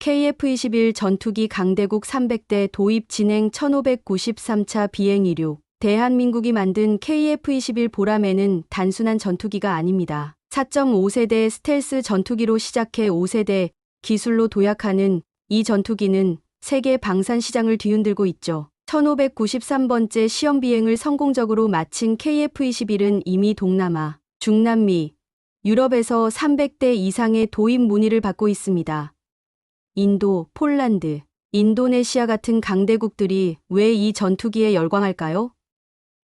KF-21 전투기 강대국 300대 도입 진행 1593차 비행 이륙. 대한민국이 만든 KF-21 보라매는 단순한 전투기가 아닙니다. 4.5세대 스텔스 전투기로 시작해 5세대 기술로 도약하는 이 전투기는 세계 방산 시장을 뒤흔들고 있죠. 1593번째 시험 비행을 성공적으로 마친 KF-21은 이미 동남아, 중남미, 유럽에서 300대 이상의 도입 문의를 받고 있습니다. 인도, 폴란드, 인도네시아 같은 강대국들이 왜 이 전투기에 열광할까요?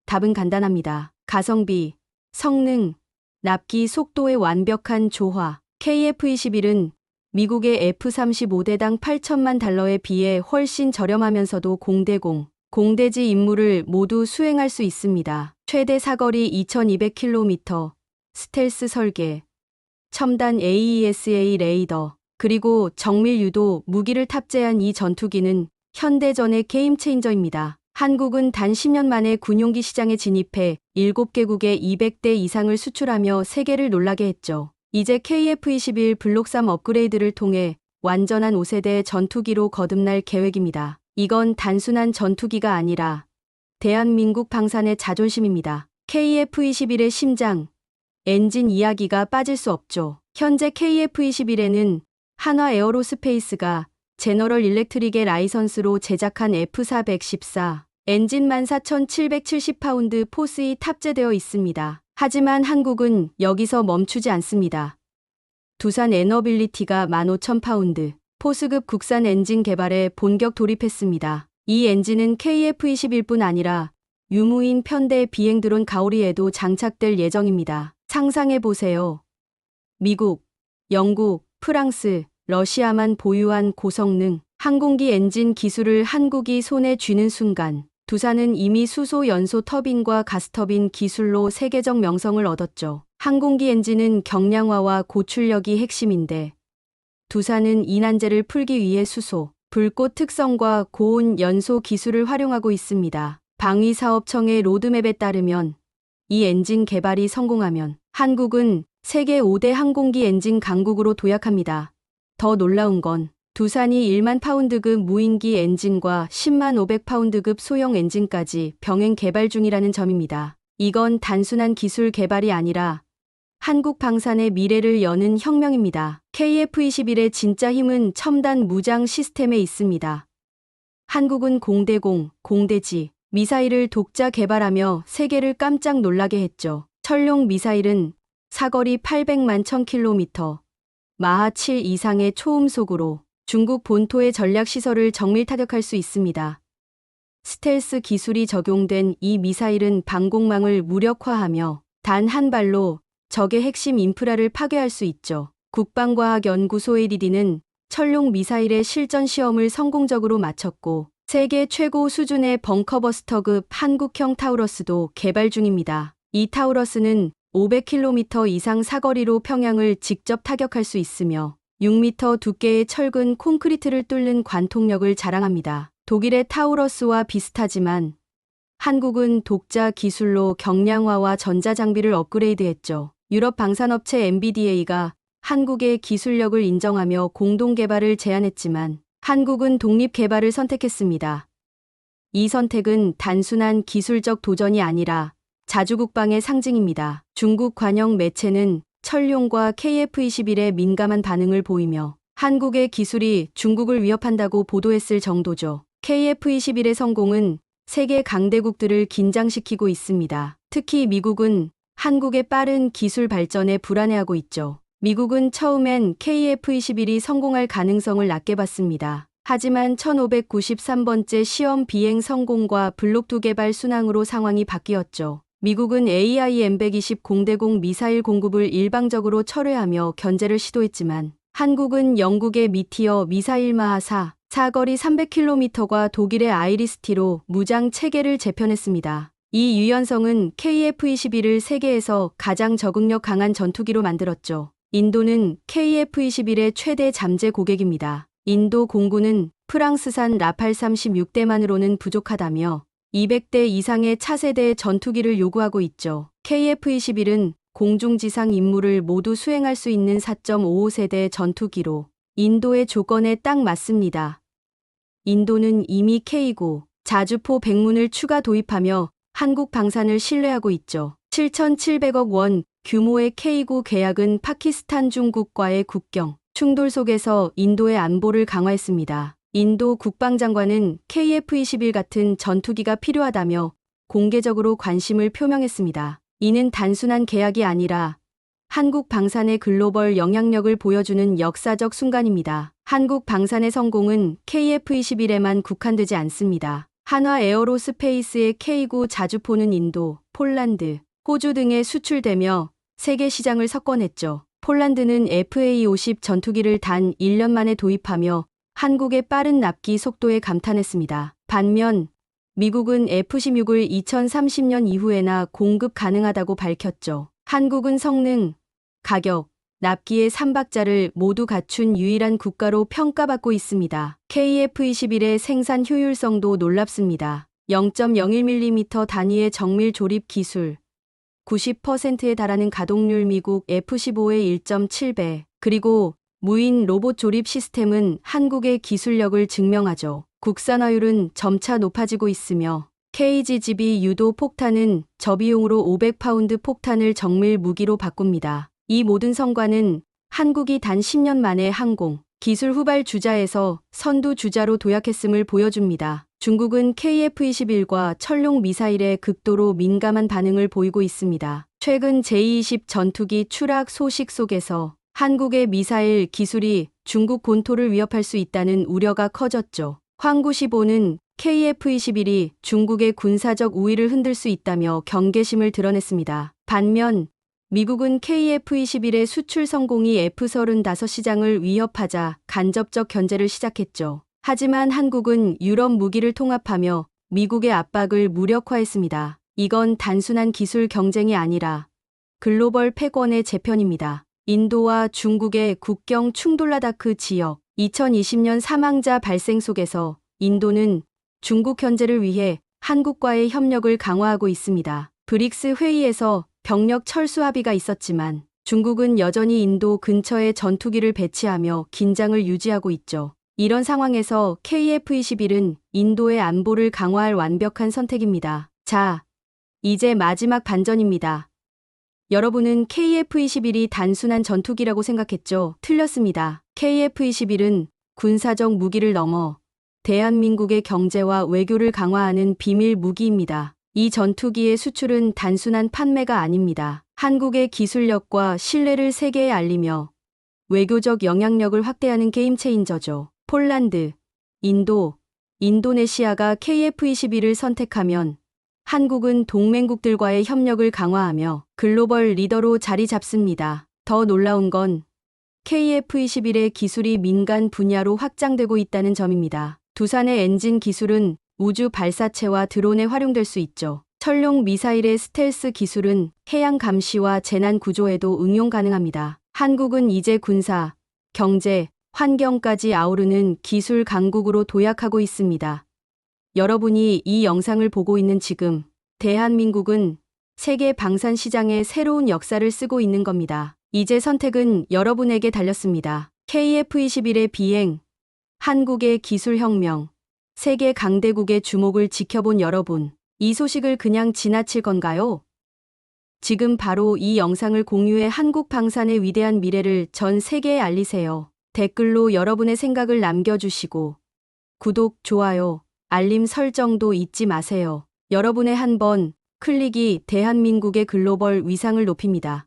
답은 간단합니다. 가성비, 성능, 납기 속도의 완벽한 조화. KF-21은 미국의 F-35대당 8천만 달러에 비해 훨씬 저렴하면서도 공대공, 공대지 임무를 모두 수행할 수 있습니다. 최대 사거리 2200km, 스텔스 설계, 첨단 AESA 레이더, 그리고 정밀 유도 무기를 탑재한 이 전투기는 현대전의 게임 체인저입니다. 한국은 단 10년 만에 군용기 시장에 진입해 7개국에 200대 이상을 수출하며 세계를 놀라게 했죠. 이제 KF-21 블록 3 업그레이드를 통해 완전한 5세대 전투기로 거듭날 계획입니다. 이건 단순한 전투기가 아니라 대한민국 방산의 자존심입니다. KF-21의 심장, 엔진 이야기가 빠질 수 없죠. 현재 KF-21에는 한화 에어로스페이스가 제너럴 일렉트릭의 라이선스로 제작한 F414 엔진 14,770파운드 포스이 탑재되어 있습니다. 하지만 한국은 여기서 멈추지 않습니다. 두산 에너빌리티가 15,000파운드 포스급 국산 엔진 개발에 본격 돌입했습니다. 이 엔진은 KF-21뿐 아니라 유무인 편대 비행 드론 가오리에도 장착될 예정입니다. 상상해보세요. 미국, 영국, 프랑스, 러시아만 보유한 고성능 항공기 엔진 기술을 한국이 손에 쥐는 순간 두산은 이미 수소 연소 터빈과 가스터빈 기술로 세계적 명성을 얻었죠. 항공기 엔진은 경량화와 고출력이 핵심인데 두산은 이 난제를 풀기 위해 수소, 불꽃 특성과 고온 연소 기술을 활용하고 있습니다. 방위사업청의 로드맵에 따르면 이 엔진 개발이 성공하면 한국은 세계 5대 항공기 엔진 강국으로 도약합니다. 더 놀라운 건 두산이 1만 파운드급 무인기 엔진과 10만 500파운드급 소형 엔진까지 병행 개발 중이라는 점입니다. 이건 단순한 기술 개발이 아니라 한국 방산의 미래를 여는 혁명입니다. KF-21의 진짜 힘은 첨단 무장 시스템에 있습니다. 한국은 공대공, 공대지, 미사일을 독자 개발하며 세계를 깜짝 놀라게 했죠. 철룡 미사일은 사거리 800만 1000km, 마하 7 이상의 초음속으로 중국 본토의 전략시설을 정밀 타격할 수 있습니다. 스텔스 기술이 적용된 이 미사일은 방공망을 무력화하며 단 한 발로 적의 핵심 인프라를 파괴할 수 있죠. 국방과학연구소 ADD는 철룡 미사일의 실전 시험을 성공적으로 마쳤고 세계 최고 수준의 벙커버스터급 한국형 타우러스도 개발 중입니다. 이 타우러스는 500km 이상 사거리로 평양을 직접 타격할 수 있으며 6m 두께의 철근 콘크리트를 뚫는 관통력을 자랑합니다. 독일의 타우러스와 비슷하지만 한국은 독자 기술로 경량화와 전자장비를 업그레이드했죠. 유럽 방산업체 MBDA가 한국의 기술력을 인정하며 공동 개발을 제안했지만 한국은 독립 개발을 선택했습니다. 이 선택은 단순한 기술적 도전이 아니라 자주국방의 상징입니다. 중국 관영 매체는 철룡과 KF-21의 민감한 반응을 보이며 한국의 기술이 중국을 위협한다고 보도했을 정도죠. KF-21의 성공은 세계 강대국들을 긴장시키고 있습니다. 특히 미국은 한국의 빠른 기술 발전에 불안해하고 있죠. 미국은 처음엔 KF-21이 성공할 가능성을 낮게 봤습니다. 하지만 1593번째 시험 비행 성공과 블록 2 개발 순항으로 상황이 바뀌었죠. 미국은 AIM-120 공대공 미사일 공급을 일방적으로 철회하며 견제를 시도했지만 한국은 영국의 미티어 미사일 마하 4, 사거리 300km과 독일의 아이리스-T로 무장 체계를 재편했습니다. 이 유연성은 KF-21을 세계에서 가장 적응력 강한 전투기로 만들었죠. 인도는 KF-21의 최대 잠재 고객입니다. 인도 공군은 프랑스산 라팔 36대만으로는 부족하다며 200대 이상의 차세대 전투기를 요구하고 있죠. KF-21은 공중지상 임무를 모두 수행할 수 있는 4.55세대 전투기로 인도의 조건에 딱 맞습니다. 인도는 이미 K9 자주포 100문을 추가 도입하며 한국 방산을 신뢰하고 있죠. 7,700억 원 규모의 K9 계약은 파키스탄 중국과의 국경 충돌 속에서 인도의 안보를 강화했습니다. 인도 국방장관은 KF-21 같은 전투기가 필요하다며 공개적으로 관심을 표명했습니다. 이는 단순한 계약이 아니라 한국 방산의 글로벌 영향력을 보여주는 역사적 순간입니다. 한국 방산의 성공은 KF-21에만 국한되지 않습니다. 한화 에어로스페이스의 K9 자주포는 인도, 폴란드, 호주 등에 수출되며 세계 시장을 석권했죠. 폴란드는 FA-50 전투기를 단 1년 만에 도입하며 한국의 빠른 납기 속도에 감탄했습니다. 반면 미국은 F-16을 2030년 이후에나 공급 가능하다고 밝혔죠. 한국은 성능, 가격, 납기의 3박자를 모두 갖춘 유일한 국가로 평가받고 있습니다. KF-21의 생산 효율성도 놀랍습니다. 0.01mm 단위의 정밀 조립 기술, 90%에 달하는 가동률 미국 F-15의 1.7배, 그리고 무인 로봇 조립 시스템은 한국의 기술력을 증명하죠. 국산화율은 점차 높아지고 있으며 KGGB 유도 폭탄은 저비용으로 500파운드 폭탄을 정밀 무기로 바꿉니다. 이 모든 성과는 한국이 단 10년 만에 항공, 기술 후발 주자에서 선두 주자로 도약했음을 보여줍니다. 중국은 KF-21과 철룡 미사일에 극도로 민감한 반응을 보이고 있습니다. 최근 제-20 전투기 추락 소식 속에서 한국의 미사일 기술이 중국 본토를 위협할 수 있다는 우려가 커졌죠. 황구15는 KF-21이 중국의 군사적 우위를 흔들 수 있다며 경계심을 드러냈습니다. 반면 미국은 KF-21의 수출 성공이 F-35 시장을 위협하자 간접적 견제를 시작했죠. 하지만 한국은 유럽 무기를 통합하며 미국의 압박을 무력화했습니다. 이건 단순한 기술 경쟁이 아니라 글로벌 패권의 재편입니다. 인도와 중국의 국경 충돌 라다크 지역 2020년 사망자 발생 속에서 인도는 중국 견제를 위해 한국과의 협력을 강화하고 있습니다. 브릭스 회의에서 병력 철수 합의가 있었지만 중국은 여전히 인도 근처에 전투기를 배치하며 긴장을 유지하고 있죠. 이런 상황에서 KF-21은 인도의 안보를 강화할 완벽한 선택입니다. 자, 이제 마지막 반전입니다. 여러분은 KF-21이 단순한 전투기라고 생각했죠? 틀렸습니다. KF-21은 군사적 무기를 넘어 대한민국의 경제와 외교를 강화하는 비밀 무기입니다. 이 전투기의 수출은 단순한 판매가 아닙니다. 한국의 기술력과 신뢰를 세계에 알리며 외교적 영향력을 확대하는 게임 체인저죠. 폴란드, 인도, 인도네시아가 KF-21을 선택하면 한국은 동맹국들과의 협력을 강화하며 글로벌 리더로 자리 잡습니다. 더 놀라운 건 KF-21의 기술이 민간 분야로 확장되고 있다는 점입니다. 두산의 엔진 기술은 우주 발사체와 드론에 활용될 수 있죠. 철룡 미사일의 스텔스 기술은 해양 감시와 재난 구조에도 응용 가능합니다. 한국은 이제 군사, 경제, 환경까지 아우르는 기술 강국으로 도약하고 있습니다. 여러분이 이 영상을 보고 있는 지금 대한민국은 세계 방산 시장의 새로운 역사를 쓰고 있는 겁니다. 이제 선택은 여러분에게 달렸습니다. KF-21의 비행, 한국의 기술혁명, 세계 강대국의 주목을 지켜본 여러분, 이 소식을 그냥 지나칠 건가요? 지금 바로 이 영상을 공유해 한국 방산의 위대한 미래를 전 세계에 알리세요. 댓글로 여러분의 생각을 남겨주시고 구독, 좋아요, 알림 설정도 잊지 마세요. 여러분의 한 번 클릭이 대한민국의 글로벌 위상을 높입니다.